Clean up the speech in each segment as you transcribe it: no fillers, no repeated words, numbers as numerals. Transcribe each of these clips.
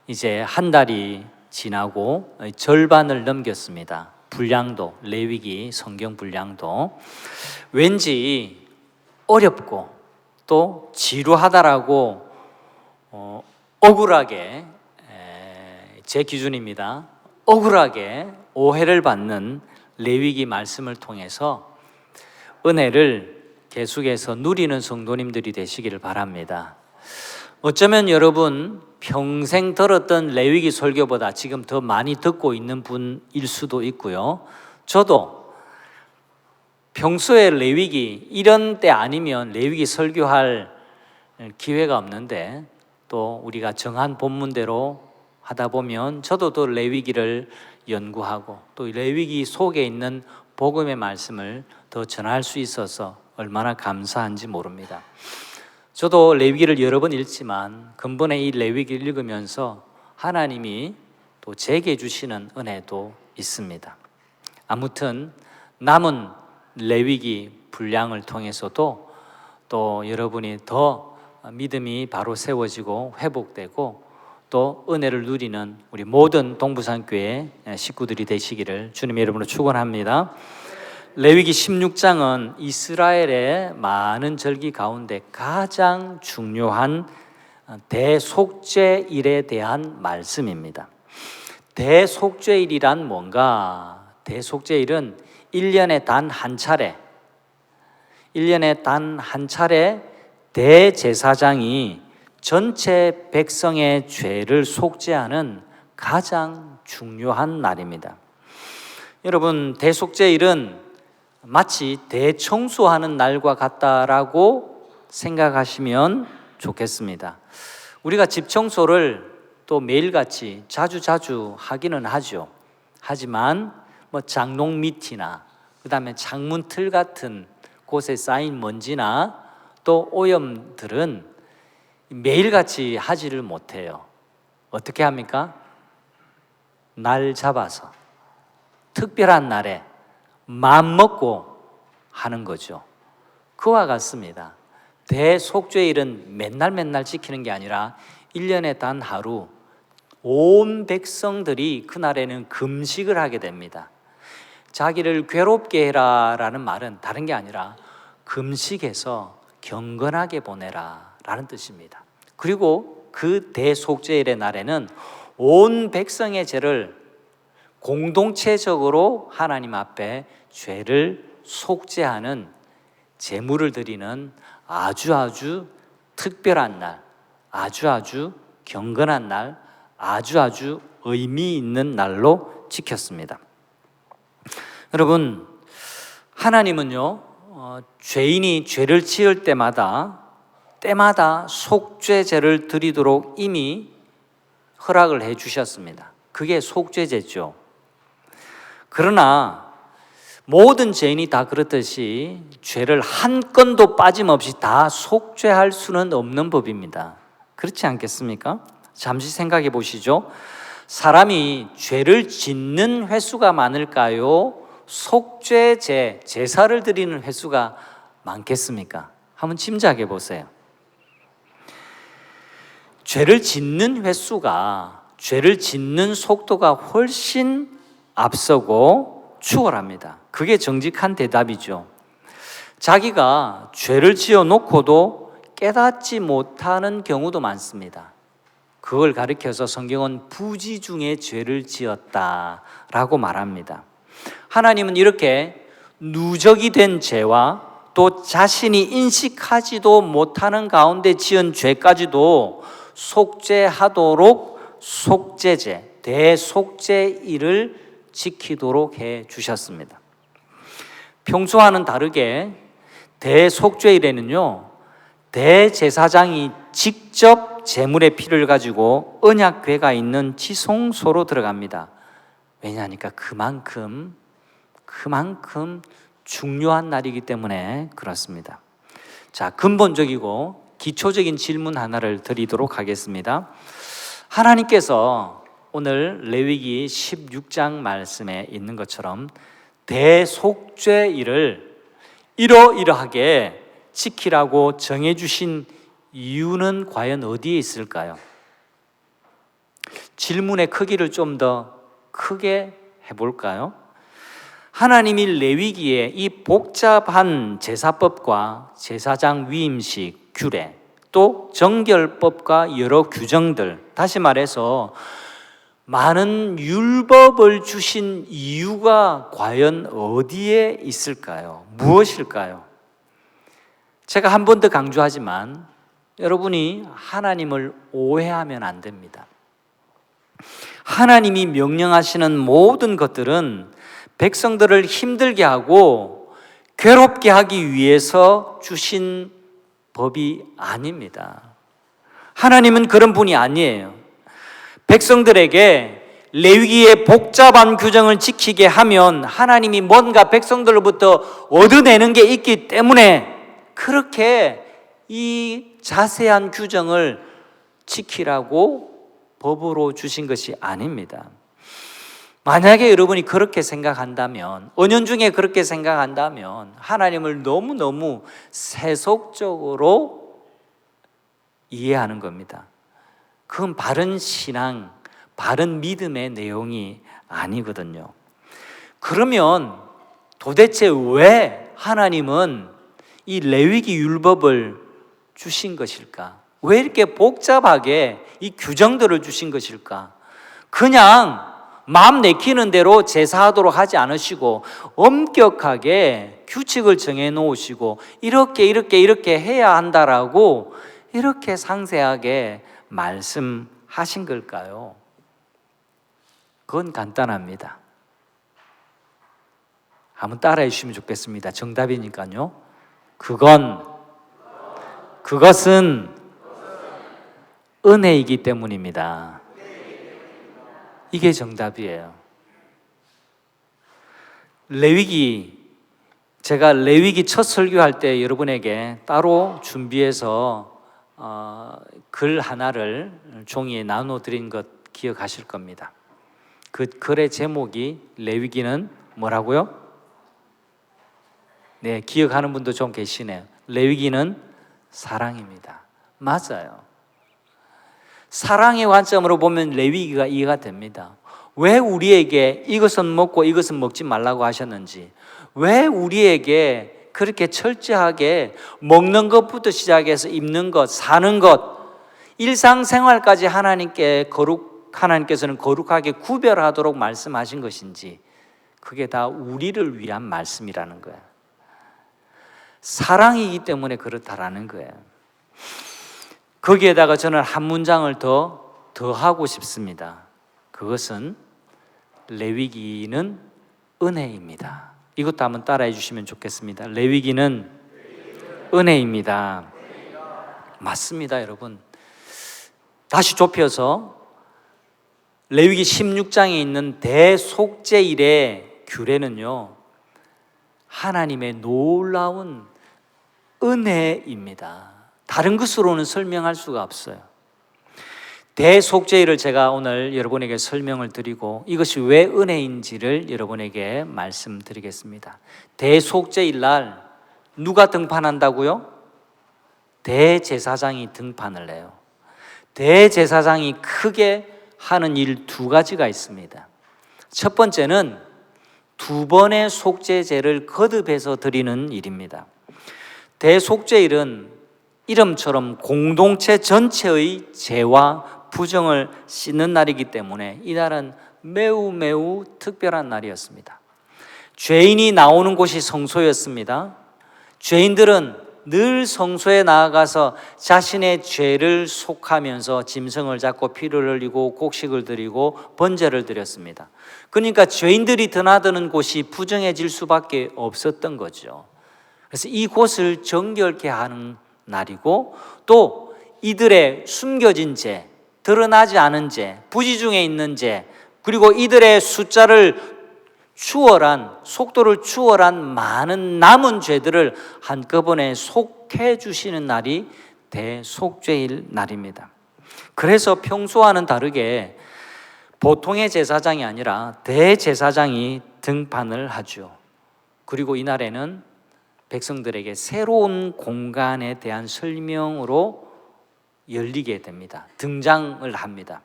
이제 한 달이 지나고 절반을 넘겼습니다. 분량도, 레위기 성경 분량도 왠지 어렵고 또 지루하다라고 억울하게, 제 기준입니다, 억울하게 오해를 받는 레위기 말씀을 통해서 은혜를 계속해서 누리는 성도님들이 되시기를 바랍니다. 어쩌면 여러분 평생 들었던 레위기 설교보다 지금 더 많이 듣고 있는 분일 수도 있고요. 저도 평소에 레위기 이런 때 아니면 레위기 설교할 기회가 없는데 또 우리가 정한 본문대로 하다 보면 저도 또 레위기를 연구하고 또 레위기 속에 있는 복음의 말씀을 더 전할 수 있어서 얼마나 감사한지 모릅니다. 저도 레위기를 여러 번 읽지만 근본에 이 레위기를 읽으면서 하나님이 또 제게 주시는 은혜도 있습니다. 아무튼 남은 레위기 분량을 통해서도 또 여러분이 더 믿음이 바로 세워지고 회복되고 또 은혜를 누리는 우리 모든 동부산교회 식구들이 되시기를 주님의 이름으로 축원합니다. 레위기 16장은 이스라엘의 많은 절기 가운데 가장 중요한 대속죄일에 대한 말씀입니다. 대속죄일이란 뭔가? 대속죄일은 1년에 단 한 차례 대제사장이 전체 백성의 죄를 속죄하는 가장 중요한 날입니다. 여러분, 대속죄일은 마치 대청소하는 날과 같다라고 생각하시면 좋겠습니다. 우리가 집 청소를 또 매일같이 자주 하기는 하죠. 하지만 장롱 밑이나 그다음에 창문 틀 같은 곳에 쌓인 먼지나 또 오염들은 매일같이 하지를 못해요. 어떻게 합니까? 날 잡아서 특별한 날에 마음 먹고 하는 거죠. 그와 같습니다. 대속죄일은 맨날 지키는 게 아니라 1년에 단 하루 온 백성들이 그날에는 금식을 하게 됩니다. 자기를 괴롭게 해라 라는 말은 다른 게 아니라 금식해서 경건하게 보내라 라는 뜻입니다. 그리고 그 대속죄일의 날에는 온 백성의 죄를 공동체적으로 하나님 앞에 죄를 속죄하는 제물을 드리는 아주 특별한 날, 아주 경건한 날, 아주 의미 있는 날로 지켰습니다. 여러분, 하나님은요, 죄인이 죄를 지을 때마다 속죄제를 드리도록 이미 허락을 해 주셨습니다. 그게 속죄제죠. 그러나 모든 죄인이 다 그렇듯이 죄를 한 건도 빠짐없이 다 속죄할 수는 없는 법입니다. 그렇지 않겠습니까? 잠시 생각해 보시죠. 사람이 죄를 짓는 횟수가 많을까요? 속죄제, 제사를 드리는 횟수가 많겠습니까? 한번 짐작해 보세요. 죄를 짓는 횟수가, 죄를 짓는 속도가 훨씬 앞서고 추월합니다. 그게 정직한 대답이죠. 자기가 죄를 지어 놓고도 깨닫지 못하는 경우도 많습니다. 그걸 가리켜서 성경은 부지 중에 죄를 지었다라고 말합니다. 하나님은 이렇게 누적이 된 죄와 또 자신이 인식하지도 못하는 가운데 지은 죄까지도 속죄하도록 속죄제, 대속죄일을 지키도록 해 주셨습니다. 평소와는 다르게 대속죄일에는요, 대제사장이 직접 제물의 피를 가지고 언약궤가 있는 지성소로 들어갑니다. 왜냐하니까 그만큼 중요한 날이기 때문에 그렇습니다. 자, 근본적이고 기초적인 질문 하나를 드리도록 하겠습니다. 하나님께서 오늘 레위기 16장 말씀에 있는 것처럼 대속죄일을 이러이러하게 지키라고 정해주신 이유는 과연 어디에 있을까요? 질문의 크기를 좀 더 크게 해볼까요? 하나님이 레위기에 이 복잡한 제사법과 제사장 위임식, 규례, 또 정결법과 여러 규정들, 다시 말해서 많은 율법을 주신 이유가 과연 어디에 있을까요? 무엇일까요? 제가 한 번 더 강조하지만 여러분이 하나님을 오해하면 안 됩니다. 하나님이 명령하시는 모든 것들은 백성들을 힘들게 하고 괴롭게 하기 위해서 주신 법이 아닙니다. 하나님은 그런 분이 아니에요. 백성들에게 레위기의 복잡한 규정을 지키게 하면 하나님이 뭔가 백성들로부터 얻어내는 게 있기 때문에 그렇게 이 자세한 규정을 지키라고 법으로 주신 것이 아닙니다. 만약에 여러분이 그렇게 생각한다면, 은연중에 그렇게 생각한다면 하나님을 너무너무 세속적으로 이해하는 겁니다. 그건 바른 신앙, 바른 믿음의 내용이 아니거든요. 그러면 도대체 왜 하나님은 이 레위기 율법을 주신 것일까? 왜 이렇게 복잡하게 이 규정들을 주신 것일까? 그냥 마음 내키는 대로 제사하도록 하지 않으시고 엄격하게 규칙을 정해 놓으시고 이렇게 해야 한다라고 이렇게 상세하게 말씀하신 걸까요? 그건 간단합니다. 한번 따라해 주시면 좋겠습니다. 정답이니까요. 그것은 은혜이기 때문입니다. 이게 정답이에요. 제가 레위기 첫 설교할 때 여러분에게 따로 준비해서 글 하나를 종이에 나눠드린 것 기억하실 겁니다. 그 글의 제목이 레위기는 뭐라고요? 네, 기억하는 분도 좀 계시네요. 레위기는 사랑입니다. 맞아요. 사랑의 관점으로 보면 레위기가 이해가 됩니다. 왜 우리에게 이것은 먹고 이것은 먹지 말라고 하셨는지, 왜 우리에게 그렇게 철저하게 먹는 것부터 시작해서 입는 것, 사는 것, 일상생활까지 하나님께서는 거룩하게 구별하도록 말씀하신 것인지, 그게 다 우리를 위한 말씀이라는 거예요. 사랑이기 때문에 그렇다라는 거예요. 거기에다가 저는 한 문장을 더하고 싶습니다. 그것은 레위기는 은혜입니다. 이것도 한번 따라해 주시면 좋겠습니다. 레위기는 은혜입니다. 맞습니다, 여러분. 다시 좁혀서 레위기 16장에 있는 대속죄일의 규례는요, 하나님의 놀라운 은혜입니다. 다른 것으로는 설명할 수가 없어요. 대속죄일을 제가 오늘 여러분에게 설명을 드리고 이것이 왜 은혜인지를 여러분에게 말씀드리겠습니다. 대속죄일 날 누가 등판한다고요? 대제사장이 등판을 해요. 대제사장이 크게 하는 일 두 가지가 있습니다. 첫 번째는 두 번의 속죄제를 거듭해서 드리는 일입니다. 대속죄일은 이름처럼 공동체 전체의 죄와 부정을 씻는 날이기 때문에 이날은 매우 특별한 날이었습니다. 죄인이 나오는 곳이 성소였습니다. 죄인들은 늘 성소에 나아가서 자신의 죄를 속하면서 짐승을 잡고 피를 흘리고 곡식을 드리고 번제를 드렸습니다. 그러니까 죄인들이 드나드는 곳이 부정해질 수밖에 없었던 거죠. 그래서 이곳을 정결케 하는 날이고, 또 이들의 숨겨진 죄, 드러나지 않은 죄, 부지 중에 있는 죄, 그리고 이들의 속도를 추월한 많은 남은 죄들을 한꺼번에 속해 주시는 날이 대속죄일 날입니다. 그래서 평소와는 다르게 보통의 제사장이 아니라 대제사장이 등판을 하죠. 그리고 이날에는 백성들에게 새로운 공간에 대한 설명으로 열리게 됩니다. 등장을 합니다.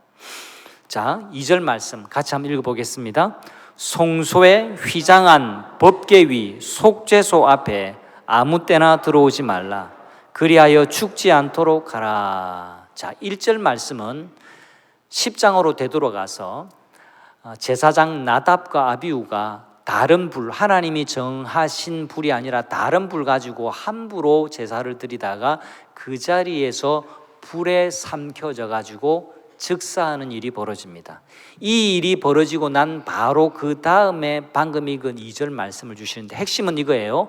자, 2절 말씀 같이 한번 읽어보겠습니다. 성소에 휘장한 법궤 위 속죄소 앞에 아무 때나 들어오지 말라. 그리하여 죽지 않도록 하라. 자, 1절 말씀은 10장으로 되돌아가서 제사장 나답과 아비후가 다른 불, 하나님이 정하신 불이 아니라 다른 불 가지고 함부로 제사를 드리다가 그 자리에서 불에 삼켜져 가지고 즉사하는 일이 벌어집니다. 이 일이 벌어지고 난 바로 그 다음에 방금 읽은 2절 말씀을 주시는데 핵심은 이거예요.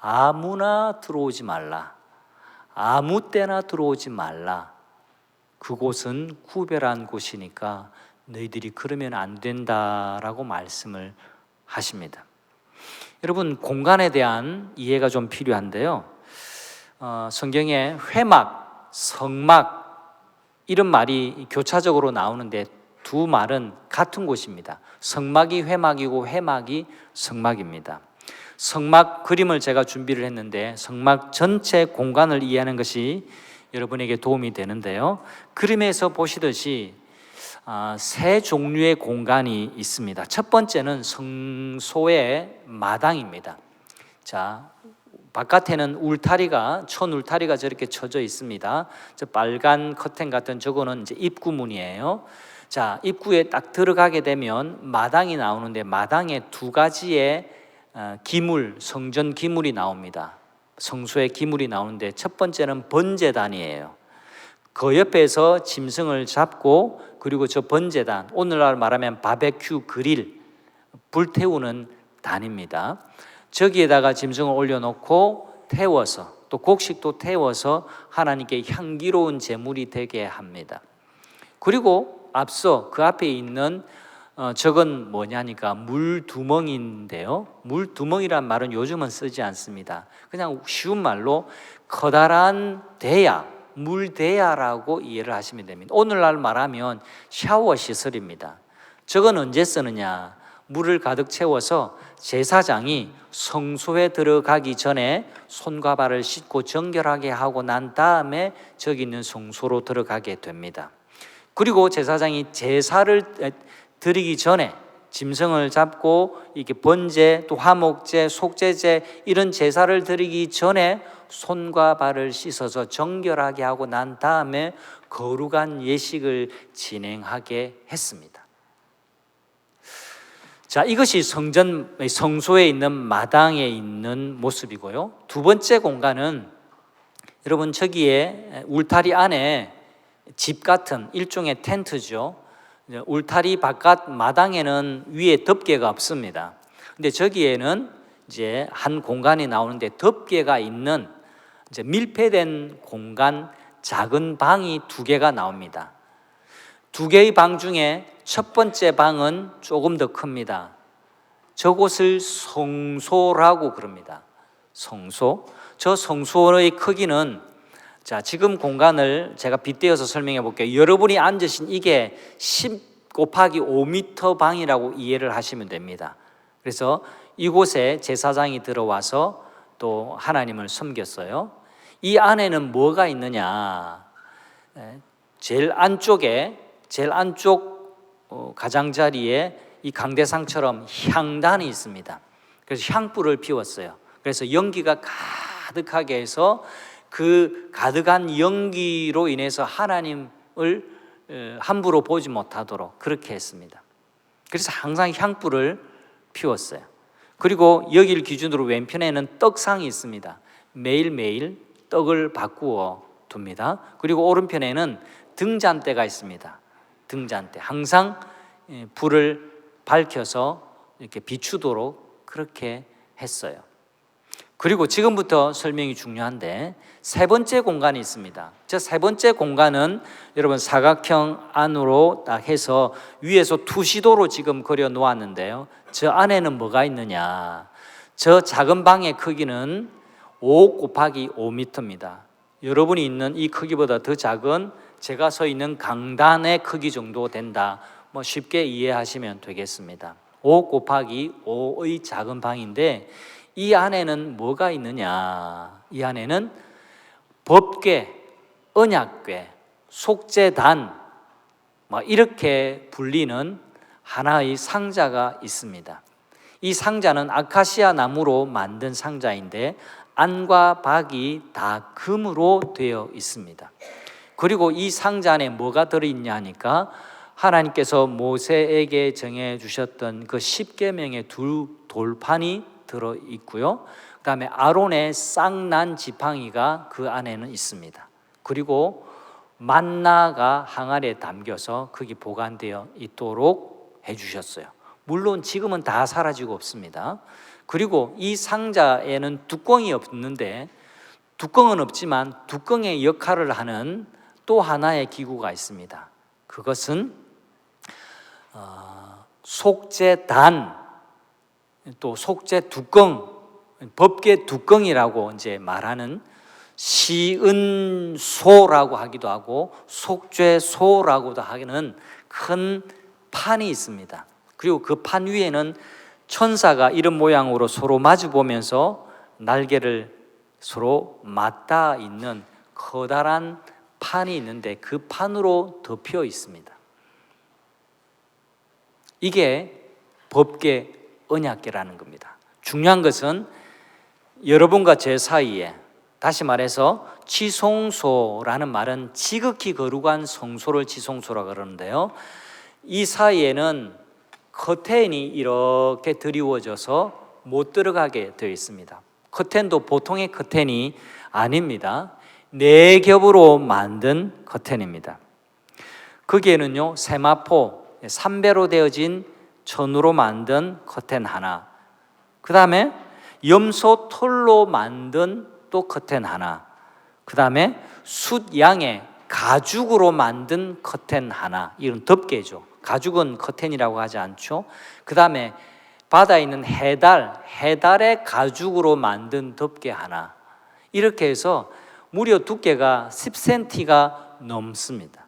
아무나 들어오지 말라. 아무 때나 들어오지 말라. 그곳은 구별한 곳이니까 너희들이 그러면 안 된다라고 말씀을 하십니다. 여러분, 공간에 대한 이해가 좀 필요한데요. 성경에 회막, 성막 이런 말이 교차적으로 나오는데 두 말은 같은 곳입니다. 성막이 회막이고 회막이 성막입니다. 성막 그림을 제가 준비를 했는데 성막 전체 공간을 이해하는 것이 여러분에게 도움이 되는데요. 그림에서 보시듯이 세 종류의 공간이 있습니다. 첫 번째는 성소의 마당입니다. 자, 바깥에는 울타리가 천 울타리가 저렇게 쳐져 있습니다. 저 빨간 커튼 같은 저거는 이제 입구문이에요. 자, 입구에 딱 들어가게 되면 마당이 나오는데 마당에 두 가지의 기물, 성전 기물이 나옵니다. 성소의 기물이 나오는데 첫 번째는 번제단이에요. 그 옆에서 짐승을 잡고 그리고 저 번제단, 오늘날 말하면 바베큐 그릴, 불태우는 단입니다. 저기에다가 짐승을 올려놓고 태워서 또 곡식도 태워서 하나님께 향기로운 제물이 되게 합니다. 그리고 앞서 그 앞에 있는 저건 뭐냐니까 물두멍인데요. 물두멍이란 말은 요즘은 쓰지 않습니다. 그냥 쉬운 말로 커다란 대야, 물대야라고 이해를 하시면 됩니다. 오늘날 말하면 샤워 시설입니다. 저건 언제 쓰느냐? 물을 가득 채워서 제사장이 성소에 들어가기 전에 손과 발을 씻고 정결하게 하고 난 다음에 저기 있는 성소로 들어가게 됩니다. 그리고 제사장이 제사를 드리기 전에 짐승을 잡고 이렇게 번제, 또 화목제, 속죄제 이런 제사를 드리기 전에 손과 발을 씻어서 정결하게 하고 난 다음에 거룩한 예식을 진행하게 했습니다. 자, 이것이 성소에 있는 마당에 있는 모습이고요. 두 번째 공간은 여러분 저기에 울타리 안에 집 같은 일종의 텐트죠. 울타리 바깥 마당에는 위에 덮개가 없습니다. 근데 저기에는 이제 한 공간이 나오는데 덮개가 있는 이제 밀폐된 공간, 작은 방이 두 개가 나옵니다. 두 개의 방 중에 첫 번째 방은 조금 더 큽니다. 저곳을 성소라고 그럽니다. 성소. 저 성소의 크기는 자, 지금 공간을 제가 빗대어서 설명해 볼게요. 여러분이 앉으신 이게 10 곱하기 5m 방이라고 이해를 하시면 됩니다. 그래서 이곳에 제사장이 들어와서 또 하나님을 섬겼어요. 이 안에는 뭐가 있느냐? 제일 안쪽 가장자리에 이 강대상처럼 향단이 있습니다. 그래서 향불을 피웠어요. 그래서 연기가 가득하게 해서 그 가득한 연기로 인해서 하나님을 함부로 보지 못하도록 그렇게 했습니다. 그래서 항상 향불을 피웠어요. 그리고 여기를 기준으로 왼편에는 떡상이 있습니다. 매일매일 떡을 바꾸어 둡니다. 그리고 오른편에는 등잔대가 있습니다. 등잔대. 항상 불을 밝혀서 이렇게 비추도록 그렇게 했어요. 그리고 지금부터 설명이 중요한데 세 번째 공간이 있습니다. 저 세 번째 공간은 여러분 사각형 안으로 딱 해서 위에서 투시도로 지금 그려 놓았는데요. 저 안에는 뭐가 있느냐? 저 작은 방의 크기는 5 곱하기 5m입니다. 여러분이 있는 이 크기보다 더 작은 제가 서 있는 강단의 크기 정도 된다. 쉽게 이해하시면 되겠습니다. 5 곱하기 5의 작은 방인데 이 안에는 뭐가 있느냐? 이 안에는 법궤, 언약궤, 속죄단, 이렇게 불리는 하나의 상자가 있습니다. 이 상자는 아카시아 나무로 만든 상자인데 안과 박이 다 금으로 되어 있습니다. 그리고 이 상자 안에 뭐가 들어있냐 하니까 하나님께서 모세에게 정해주셨던 그 10계명의 두 돌판이 들어있고요, 그 다음에 아론의 쌍난 지팡이가 그 안에는 있습니다. 그리고 만나가 항아리에 담겨서 거기 보관되어 있도록 해주셨어요. 물론 지금은 다 사라지고 없습니다. 그리고 이 상자에는 뚜껑이 없는데, 뚜껑은 없지만 뚜껑의 역할을 하는 또 하나의 기구가 있습니다. 그것은 속죄단, 또 속죄 뚜껑, 법궤 뚜껑이라고 이제 말하는 시은소라고 하기도 하고 속죄소라고도 하는 큰 판이 있습니다. 그리고 그 판 위에는 천사가 이런 모양으로 서로 마주 보면서 날개를 서로 맞닿아 있는 커다란 판이 있는데 그 판으로 덮여 있습니다. 이게 법궤 언약궤라는 겁니다. 중요한 것은 여러분과 제 사이에, 다시 말해서 지성소라는 말은 지극히 거룩한 성소를 지성소라고 그러는데요, 이 사이에는 커튼이 이렇게 드리워져서 못 들어가게 되어 있습니다. 커튼도 보통의 커튼이 아닙니다. 4겹으로 만든 커튼입니다. 거기에는요, 세마포 3배로 되어진 천으로 만든 커튼 하나, 그 다음에 염소 털로 만든 또 커튼 하나, 그 다음에 숫양의 가죽으로 만든 커튼 하나, 이런 덮개죠. 가죽은 커튼이라고 하지 않죠. 그 다음에 바다에 있는 해달의 가죽으로 만든 덮개 하나, 이렇게 해서 무려 두께가 10cm가 넘습니다.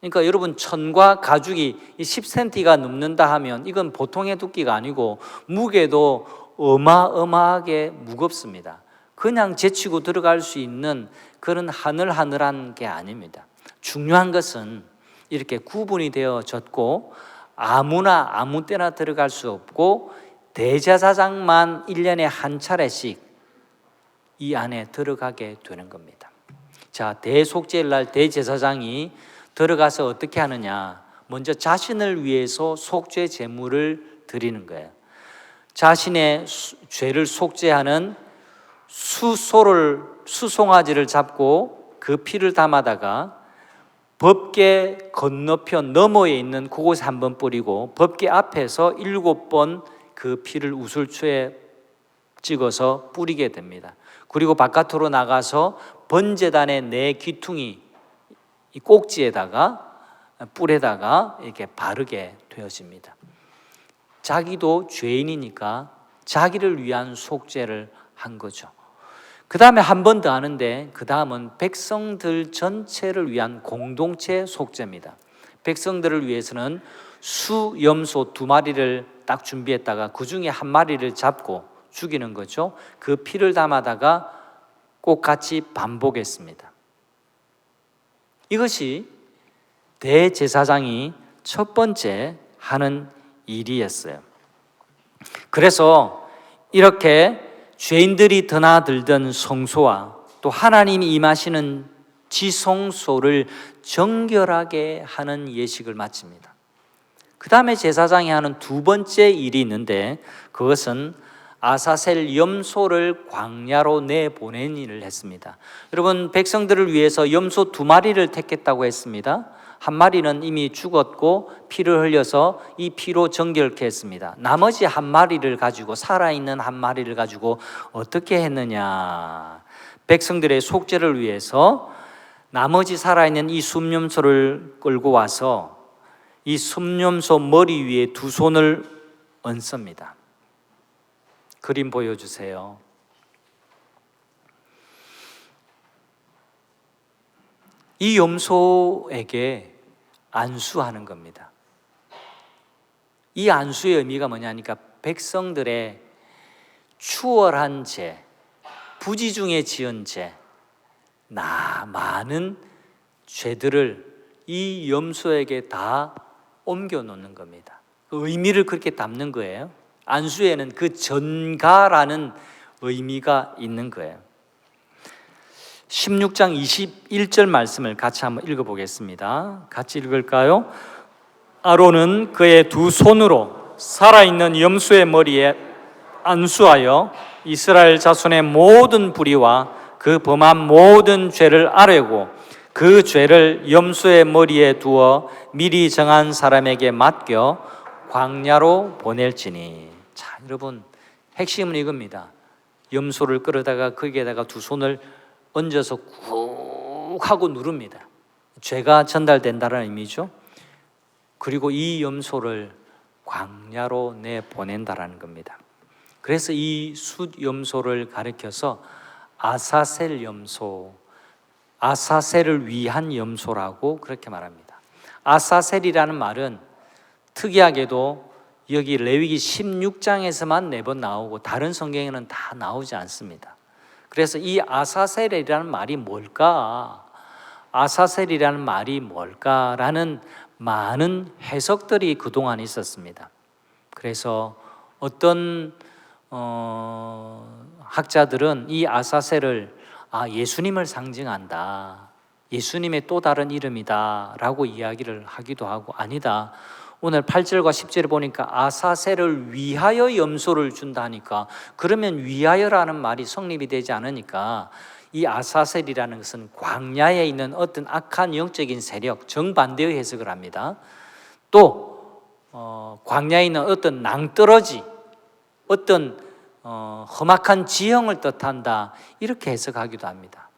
그러니까 여러분, 천과 가죽이 10cm가 넘는다 하면 이건 보통의 두께가 아니고 무게도 어마어마하게 무겁습니다. 그냥 제치고 들어갈 수 있는 그런 하늘하늘한 게 아닙니다. 중요한 것은 이렇게 구분이 되어졌고 아무나 아무 때나 들어갈 수 없고 대제사장만 1년에 한 차례씩 이 안에 들어가게 되는 겁니다. 자, 대속죄일 날 대제사장이 들어가서 어떻게 하느냐? 먼저 자신을 위해서 속죄 제물을 드리는 거예요. 자신의 죄를 속죄하는 수송아지를 잡고 그 피를 담아다가 법궤 건너편 너머에 있는 그곳에 한번 뿌리고 법궤 앞에서 7번 그 피를 우슬초에 찍어서 뿌리게 됩니다. 그리고 바깥으로 나가서 번제단의 4귀퉁이 이 꼭지에다가 뿔에다가 이렇게 바르게 되어집니다. 자기도 죄인이니까 자기를 위한 속죄를 한 거죠. 그 다음에 한 번 더 하는데, 그 다음은 백성들 전체를 위한 공동체 속죄입니다. 백성들을 위해서는 수염소 2마리를 딱 준비했다가 그 중에 1마리를 잡고 죽이는 거죠. 그 피를 담아다가 꼭 같이 반복했습니다. 이것이 대제사장이 첫 번째 하는 일이었어요. 그래서 이렇게 죄인들이 드나들던 성소와 또 하나님이 임하시는 지성소를 정결하게 하는 예식을 마칩니다. 그 다음에 제사장이 하는 두 번째 일이 있는데, 그것은 아사셀 염소를 광야로 내보낸 일을 했습니다. 여러분, 백성들을 위해서 염소 2마리를 택했다고 했습니다. 1마리는 이미 죽었고 피를 흘려서 이 피로 정결케 했습니다. 나머지 1마리를 가지고, 살아있는 1마리를 가지고 어떻게 했느냐? 백성들의 속죄를 위해서 나머지 살아있는 이 순염소를 끌고 와서 이 순염소 머리 위에 2 손을 얹습니다. 그림 보여주세요. 이 염소에게 안수하는 겁니다. 이 안수의 의미가 뭐냐니까 백성들의 추월한 죄, 부지 중에 지은 죄, 많은 죄들을 이 염소에게 다 옮겨 놓는 겁니다. 그 의미를 그렇게 담는 거예요. 안수에는 그 전가라는 의미가 있는 거예요. 16장 21절 말씀을 같이 한번 읽어보겠습니다. 같이 읽을까요? 아론은 그의 두 손으로 살아있는 염소의 머리에 안수하여 이스라엘 자손의 모든 불의와 그 범한 모든 죄를 아뢰고 그 죄를 염소의 머리에 두어 미리 정한 사람에게 맡겨 광야로 보낼지니. 자, 여러분, 핵심은 이겁니다. 염소를 끌어다가 거기에다가 두 손을 얹어서 꾹 하고 누릅니다. 죄가 전달된다는 의미죠. 그리고 이 염소를 광야로 내보낸다라는 겁니다. 그래서 이 숫 염소를 가리켜서 아사셀 염소, 아사셀을 위한 염소라고 그렇게 말합니다. 아사셀이라는 말은 특이하게도 여기 레위기 16장에서만 4번 나오고 다른 성경에는 다 나오지 않습니다. 그래서 이 아사셀이라는 말이 뭘까? 아사셀이라는 말이 뭘까라는 많은 해석들이 그동안 있었습니다. 그래서 어떤 학자들은 이 아사셀을 예수님을 상징한다, 예수님의 또 다른 이름이다 라고 이야기를 하기도 하고, 아니다, 오늘 8절과 10절에 보니까 아사셀을 위하여 염소를 준다니까, 그러면 위하여라는 말이 성립이 되지 않으니까 이 아사셀이라는 것은 광야에 있는 어떤 악한 영적인 세력, 정반대의 해석을 합니다. 또 광야에 있는 어떤 낭떠러지, 어떤 험악한 지형을 뜻한다, 이렇게 해석하기도 합니다.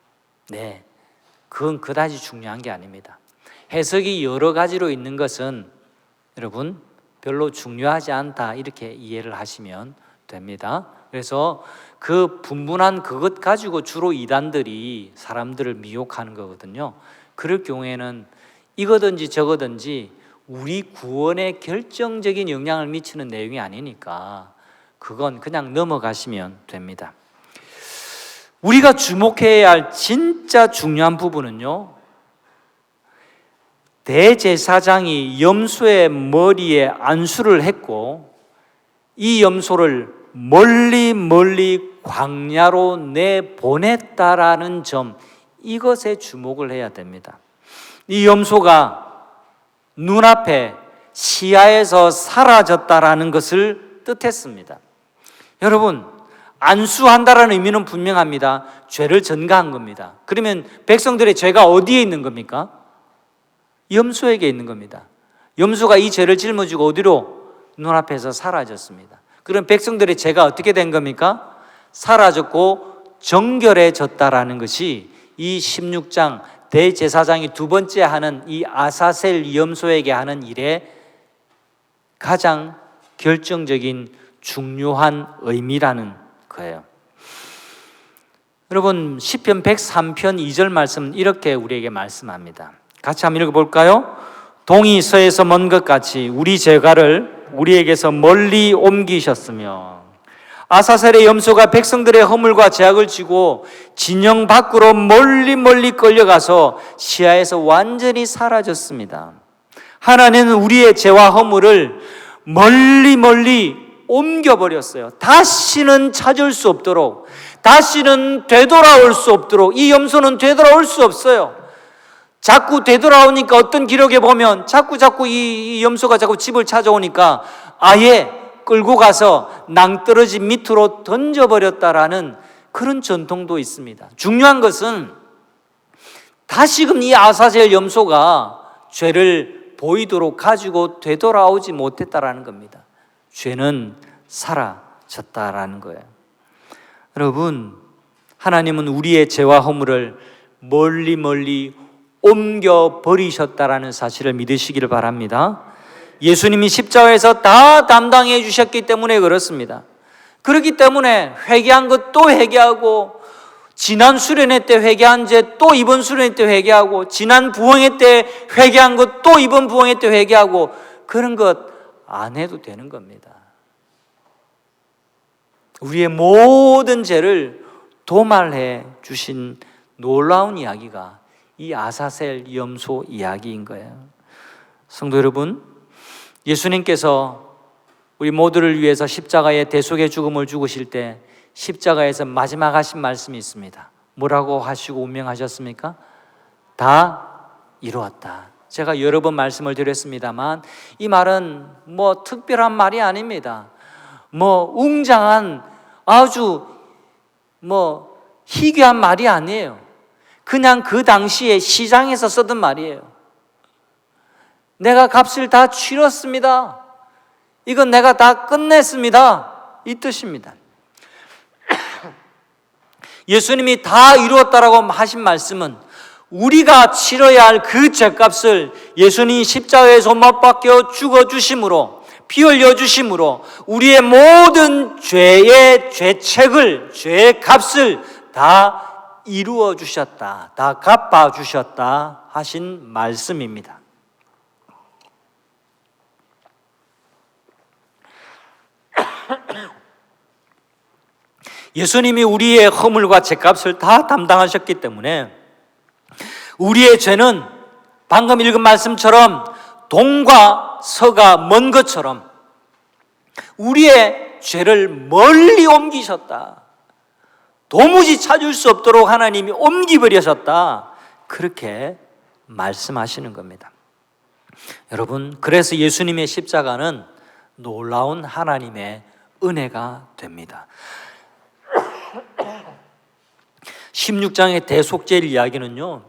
네, 그건 그다지 중요한 게 아닙니다. 해석이 여러 가지로 있는 것은 여러분 별로 중요하지 않다, 이렇게 이해를 하시면 됩니다. 그래서 그 분분한 그것 가지고 주로 이단들이 사람들을 미혹하는 거거든요. 그럴 경우에는 이거든지 저거든지 우리 구원에 결정적인 영향을 미치는 내용이 아니니까 그건 그냥 넘어가시면 됩니다. 우리가 주목해야 할 진짜 중요한 부분은요, 대제사장이 염소의 머리에 안수를 했고 이 염소를 멀리 광야로 내보냈다라는 점, 이것에 주목을 해야 됩니다. 이 염소가 눈앞에 시야에서 사라졌다라는 것을 뜻했습니다. 여러분, 안수한다라는 의미는 분명합니다. 죄를 전가한 겁니다. 그러면 백성들의 죄가 어디에 있는 겁니까? 염소에게 있는 겁니다. 염소가 이 죄를 짊어지고 어디로? 눈앞에서 사라졌습니다. 그럼 백성들의 죄가 어떻게 된 겁니까? 사라졌고 정결해졌다라는 것이 이 16장 대제사장이 두 번째 하는 이 아사셀 염소에게 하는 일의 가장 결정적인 중요한 의미라는 거예요. 여러분, 시편 103편 2절 말씀은 이렇게 우리에게 말씀합니다. 같이 한번 읽어볼까요? 동이 서에서 먼 것 같이 우리 죄가를 우리에게서 멀리 옮기셨으며, 아사셀의 염소가 백성들의 허물과 죄악을 지고 진영 밖으로 멀리 끌려가서 시야에서 완전히 사라졌습니다. 하나님은 우리의 죄와 허물을 멀리 옮겨버렸어요. 다시는 찾을 수 없도록, 다시는 되돌아올 수 없도록. 이 염소는 되돌아올 수 없어요. 자꾸 되돌아오니까 어떤 기록에 보면 자꾸 이 염소가 자꾸 집을 찾아오니까 아예 끌고 가서 낭떠러지 밑으로 던져버렸다라는 그런 전통도 있습니다. 중요한 것은 다시금 이 아사셀 염소가 죄를 보이도록 가지고 되돌아오지 못했다라는 겁니다. 죄는 사라졌다라는 거예요. 여러분, 하나님은 우리의 죄와 허물을 멀리 옮겨 버리셨다라는 사실을 믿으시기를 바랍니다. 예수님이 십자가에서 다 담당해 주셨기 때문에 그렇습니다. 그렇기 때문에 회개한 것 또 회개하고, 지난 수련회 때 회개한 죄 또 이번 수련회 때 회개하고, 지난 부흥회 때 회개한 것 또 이번 부흥회 때 회개하고, 그런 것 안 해도 되는 겁니다. 우리의 모든 죄를 도말해 주신 놀라운 이야기가 이 아사셀 염소 이야기인 거예요. 성도 여러분, 예수님께서 우리 모두를 위해서 십자가의 대속의 죽음을 죽으실 때 십자가에서 마지막 하신 말씀이 있습니다. 뭐라고 하시고 운명하셨습니까? 다 이루었다. 제가 여러 번 말씀을 드렸습니다만 이 말은 뭐 특별한 말이 아닙니다. 뭐 웅장한 아주 뭐 희귀한 말이 아니에요. 그냥 그 당시에 시장에서 쓰던 말이에요. 내가 값을 다 치렀습니다. 이건 내가 다 끝냈습니다. 이 뜻입니다. 예수님이 다 이루었다라고 하신 말씀은 우리가 치러야 할 그 죄값을 예수님이 십자가에서 못 박혀 죽어주심으로, 피 흘려주심으로 우리의 모든 죄의 죄책을, 죄의 값을 다 이루어 주셨다, 다 갚아 주셨다 하신 말씀입니다. 예수님이 우리의 허물과 죄값을 다 담당하셨기 때문에 우리의 죄는 방금 읽은 말씀처럼 동과 서가 먼 것처럼 우리의 죄를 멀리 옮기셨다. 도무지 찾을 수 없도록 하나님이 옮기버리셨다. 그렇게 말씀하시는 겁니다. 여러분, 그래서 예수님의 십자가는 놀라운 하나님의 은혜가 됩니다. 16장의 대속죄 이야기는요,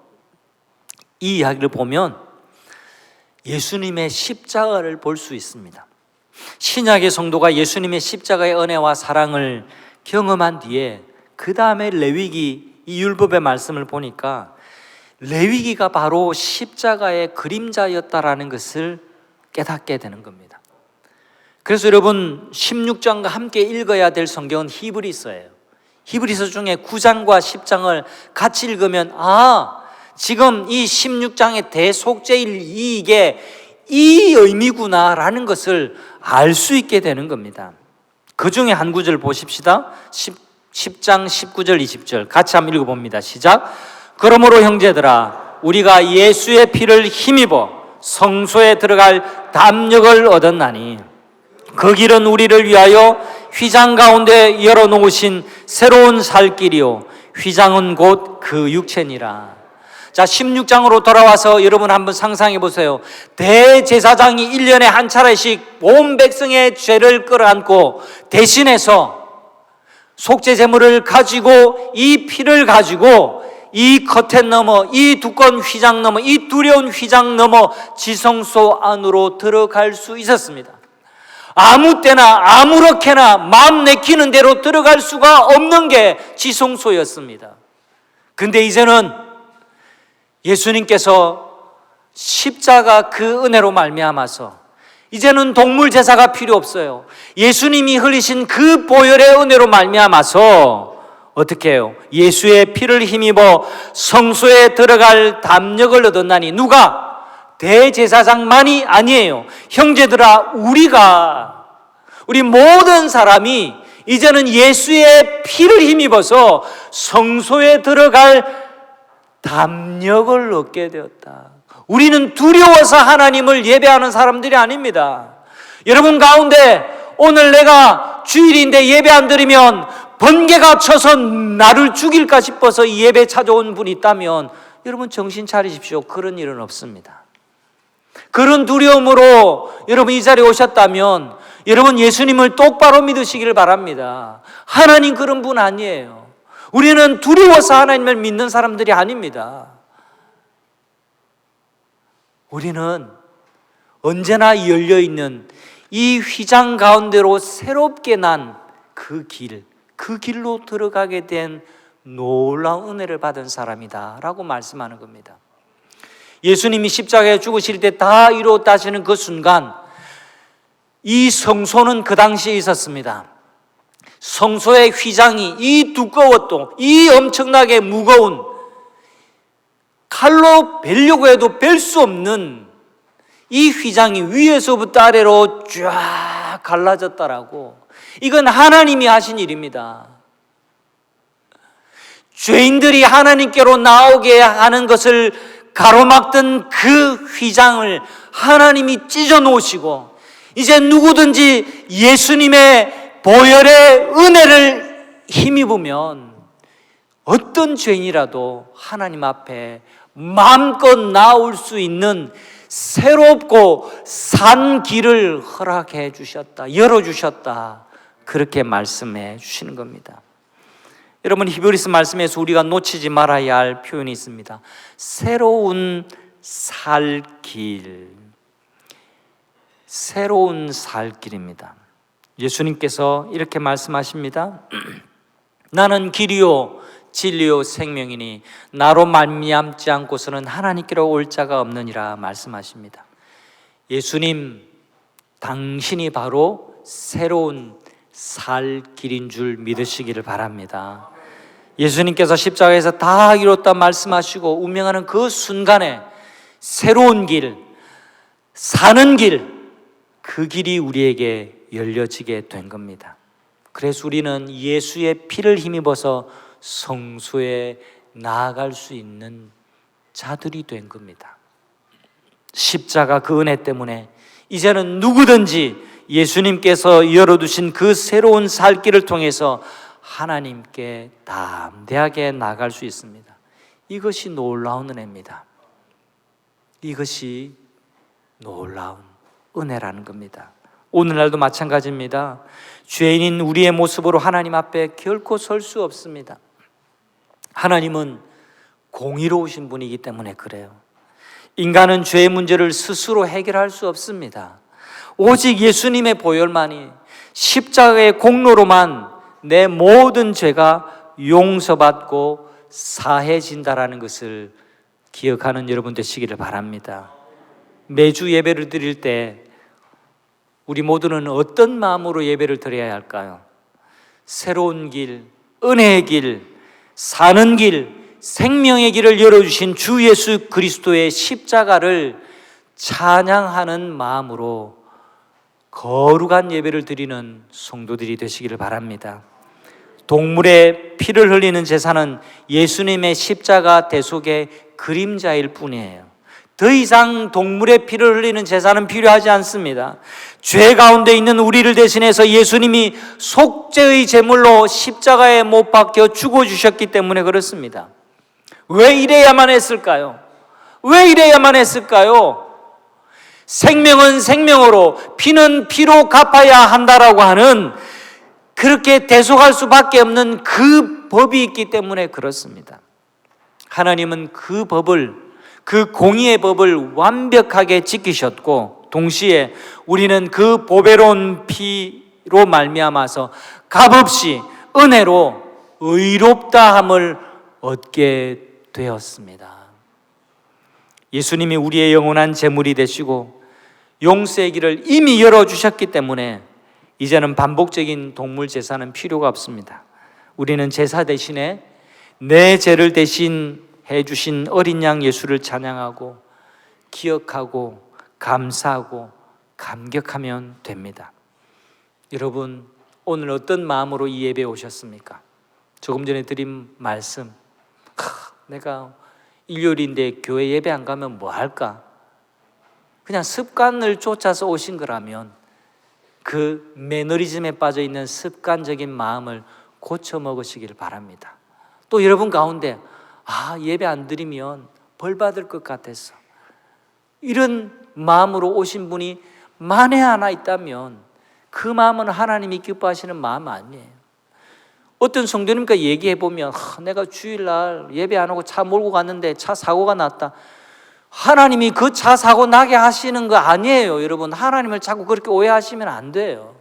이 이야기를 보면 예수님의 십자가를 볼 수 있습니다. 신약의 성도가 예수님의 십자가의 은혜와 사랑을 경험한 뒤에 그 다음에 레위기, 이 율법의 말씀을 보니까 레위기가 바로 십자가의 그림자였다라는 것을 깨닫게 되는 겁니다. 그래서 여러분 16장과 함께 읽어야 될 성경은 히브리서예요. 히브리서 중에 9장과 10장을 같이 읽으면 지금 이 16장의 대속죄일 이게 이 의미구나라는 것을 알 수 있게 되는 겁니다. 그 중에 한 구절 보십시다. 10장 19절 20절 같이 한번 읽어봅니다. 시작. 그러므로 형제들아, 우리가 예수의 피를 힘입어 성소에 들어갈 담력을 얻었나니 그 길은 우리를 위하여 휘장 가운데 열어놓으신 새로운 살 길이요 휘장은 곧 그 육체니라. 자, 16장으로 돌아와서 여러분 한번 상상해 보세요. 대제사장이 1년에 한 차례씩 온 백성의 죄를 끌어안고 대신해서 속죄 제물을 가지고 이 피를 가지고 이 커튼 넘어, 이 두꺼운 휘장 넘어, 이 두려운 휘장 넘어 지성소 안으로 들어갈 수 있었습니다. 아무 때나 아무렇게나 마음 내키는 대로 들어갈 수가 없는 게 지성소였습니다. 근데 이제는 예수님께서 십자가 그 은혜로 말미암아서 이제는 동물 제사가 필요 없어요. 예수님이 흘리신 그 보혈의 은혜로 말미암아서 어떻게 해요? 예수의 피를 힘입어 성소에 들어갈 담력을 얻었나니 누가? 대제사장만이 아니에요. 형제들아, 우리 모든 사람이 이제는 예수의 피를 힘입어서 성소에 들어갈 담력을 얻게 되었다. 우리는 두려워서 하나님을 예배하는 사람들이 아닙니다. 여러분 가운데 오늘 내가 주일인데 예배 안 드리면 번개가 쳐서 나를 죽일까 싶어서 이 예배 찾아온 분이 있다면 여러분 정신 차리십시오. 그런 일은 없습니다. 그런 두려움으로 여러분 이 자리에 오셨다면 여러분 예수님을 똑바로 믿으시기를 바랍니다. 하나님 그런 분 아니에요. 우리는 두려워서 하나님을 믿는 사람들이 아닙니다. 우리는 언제나 열려있는 이 휘장 가운데로 새롭게 난 그 길로 들어가게 된 놀라운 은혜를 받은 사람이다 라고 말씀하는 겁니다. 예수님이 십자가에 죽으실 때 다 이루었다 하시는 그 순간 이 성소는 그 당시에 있었습니다. 성소의 휘장이 이 두꺼웠고 이 엄청나게 무거운 칼로 베려고 해도 벨 수 없는 이 휘장이 위에서부터 아래로 쫙 갈라졌다라고. 이건 하나님이 하신 일입니다. 죄인들이 하나님께로 나오게 하는 것을 가로막던 그 휘장을 하나님이 찢어 놓으시고 이제 누구든지 예수님의 보혈의 은혜를 힘입으면 어떤 죄인이라도 하나님 앞에 마음껏 나올 수 있는 새롭고 산 길을 허락해 주셨다, 열어주셨다, 그렇게 말씀해 주시는 겁니다. 여러분, 히브리서 말씀에서 우리가 놓치지 말아야 할 표현이 있습니다. 새로운 살 길, 새로운 살 길입니다. 예수님께서 이렇게 말씀하십니다. 나는 길이요 진리요 생명이니 나로 말미암지 않고서는 하나님께로 올 자가 없느니라 말씀하십니다. 예수님, 당신이 바로 새로운 살 길인 줄 믿으시기를 바랍니다. 예수님께서 십자가에서 다 이뤘다 말씀하시고 운명하는 그 순간에 새로운 길, 사는 길, 그 길이 우리에게 열려지게 된 겁니다. 그래서 우리는 예수의 피를 힘입어서 성소에 나아갈 수 있는 자들이 된 겁니다. 십자가 그 은혜 때문에 이제는 누구든지 예수님께서 열어두신 그 새로운 살 길을 통해서 하나님께 담대하게 나아갈 수 있습니다. 이것이 놀라운 은혜입니다. 이것이 놀라운 은혜라는 겁니다. 오늘날도 마찬가지입니다. 죄인인 우리의 모습으로 하나님 앞에 결코 설 수 없습니다. 하나님은 공의로우신 분이기 때문에 그래요. 인간은 죄의 문제를 스스로 해결할 수 없습니다. 오직 예수님의 보혈만이, 십자가의 공로로만 내 모든 죄가 용서받고 사해진다라는 것을 기억하는 여러분 되시기를 바랍니다. 매주 예배를 드릴 때 우리 모두는 어떤 마음으로 예배를 드려야 할까요? 새로운 길, 은혜의 길, 사는 길, 생명의 길을 열어주신 주 예수 그리스도의 십자가를 찬양하는 마음으로 거룩한 예배를 드리는 성도들이 되시기를 바랍니다. 동물의 피를 흘리는 제사는 예수님의 십자가 대속의 그림자일 뿐이에요. 더 이상 동물의 피를 흘리는 제사는 필요하지 않습니다. 죄 가운데 있는 우리를 대신해서 예수님이 속죄의 제물로 십자가에 못 박혀 죽어주셨기 때문에 그렇습니다. 왜 이래야만 했을까요? 왜 이래야만 했을까요? 생명은 생명으로, 피는 피로 갚아야 한다라고 하는, 그렇게 대속할 수밖에 없는 그 법이 있기 때문에 그렇습니다. 하나님은 그 법을, 그 공의의 법을 완벽하게 지키셨고, 동시에 우리는 그 보배로운 피로 말미암아서 값없이 은혜로 의롭다함을 얻게 되었습니다. 예수님이 우리의 영원한 제물이 되시고 용서의 길을 이미 열어주셨기 때문에 이제는 반복적인 동물 제사는 필요가 없습니다. 우리는 제사 대신에 내 죄를 대신해 주신 어린 양 예수를 찬양하고 기억하고 감사하고 감격하면 됩니다. 여러분, 오늘 어떤 마음으로 이 예배에 오셨습니까? 조금 전에 드린 말씀, 내가 일요일인데 교회 예배 안 가면 뭐 할까? 그냥 습관을 쫓아서 오신 거라면 그 매너리즘에 빠져 있는 습관적인 마음을 고쳐 먹으시길 바랍니다. 또 여러분 가운데 예배 안 드리면 벌 받을 것 같아서 이런 마음으로 오신 분이 만에 하나 있다면 그 마음은 하나님이 기뻐하시는 마음 아니에요. 어떤 성도님과 얘기해 보면 내가 주일날 예배 안 하고 차 몰고 갔는데 차 사고가 났다. 하나님이 그 차 사고 나게 하시는 거 아니에요. 여러분, 하나님을 자꾸 그렇게 오해하시면 안 돼요.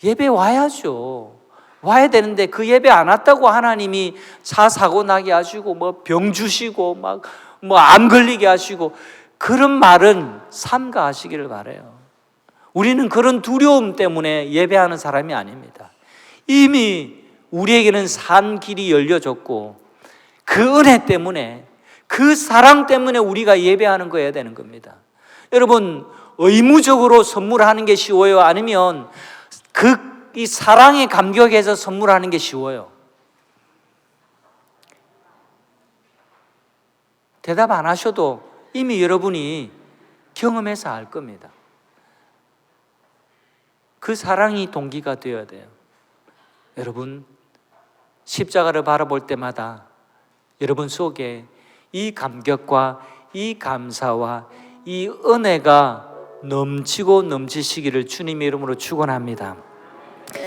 예배 와야죠. 와야 되는데 그 예배 안 왔다고 하나님이 차 사고 나게 하시고 뭐 병 주시고 막 뭐 암 걸리게 하시고 그런 말은 삼가하시기를 바라요. 우리는 그런 두려움 때문에 예배하는 사람이 아닙니다. 이미 우리에게는 산 길이 열려졌고 그 은혜 때문에, 그 사랑 때문에 우리가 예배하는 거여야 되는 겁니다. 여러분, 의무적으로 선물하는 게 쉬워요? 아니면 이 사랑에 감격해서 선물하는 게 쉬워요? 대답 안 하셔도 이미 여러분이 경험해서 알 겁니다. 그 사랑이 동기가 되어야 돼요. 여러분, 십자가를 바라볼 때마다 여러분 속에 이 감격과 이 감사와 이 은혜가 넘치고 넘치시기를 주님의 이름으로 축원합니다.